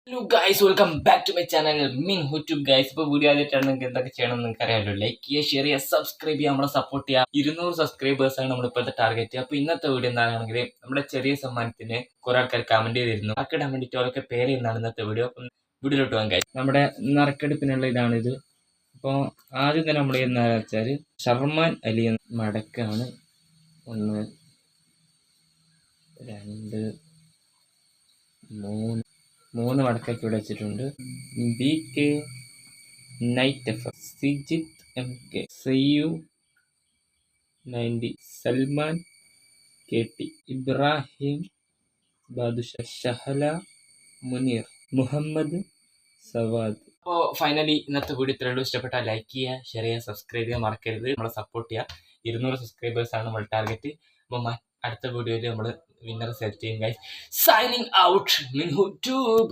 Hello guys, welcome back to my channel മിൻ YouTube guys. ഇപ്പോൾ video ആദ്യമായിട്ടാണ് നിങ്ങൾക്ക് എന്തൊക്കെ ചെയ്യണമെന്ന് നിങ്ങൾക്ക് അറിയാമല്ലോ. ലൈക്ക് ചെയ്യുക, ഷെയർ ചെയ്യുക, സബ്സ്ക്രൈബ് ചെയ്യുക, നമ്മളെ സപ്പോർട്ട് ചെയ്യുക. 200 സബ്സ്ക്രൈബേഴ്സാണ് നമ്മൾ ഇപ്പോഴത്തെ ടാർഗറ്റ്. അപ്പോൾ ഇന്നത്തെ വീഡിയോ എന്താണെങ്കിൽ നമ്മുടെ ചെറിയ സമ്മാനത്തിന് കുറെ ആൾക്കാർ കമന്റ് ചെയ്തിരുന്നു. അക്കിടാൻ വേണ്ടിയിട്ട് അവരൊക്കെ പേര് എന്നാണ് ഇന്നത്തെ വീഡിയോ. അപ്പം വീഡിയോയിലോട്ട് പോകാൻ ഗൈസ്. നമ്മുടെ നറുക്കെടുപ്പിനുള്ള ഇതാണിത്. അപ്പോൾ ആദ്യം തന്നെ നമ്മൾ എന്താ വെച്ചാൽ ഷർമാൻ അലി മടക്കാണ്. 1 2 3 3 മടക്കാക്കി ഇവിടെ വെച്ചിട്ടുണ്ട്. ബി കെ നൈറ്റ് F, Sijith M K, Sayyu 90, Salman K T, Ibrahim Badusha, Shahala Muneer, Muhammad Sawad. അപ്പോൾ ഫൈനലി ഇന്നത്തെ വീഡിയോ ഇത്രയുള്ളൂ. ഇഷ്ടപ്പെട്ടാൽ ലൈക്ക് ചെയ്യുക, ഷെയർ ചെയ്യുക, സബ്സ്ക്രൈബ് ചെയ്യാൻ മറക്കരുത്. നമ്മളെ സപ്പോർട്ട് ചെയ്യുക. 200 സബ്സ്ക്രൈബേഴ്സാണ് നമ്മൾ ടാർഗറ്റ്. അപ്പോൾ അടുത്ത വീഡിയോയിൽ നമ്മൾ വിന്നർ സെലക്ട് ചെയ്യും ഗൈസ്. സൈനിങ് ഔട്ട് മിൻ യൂട്യൂബ്.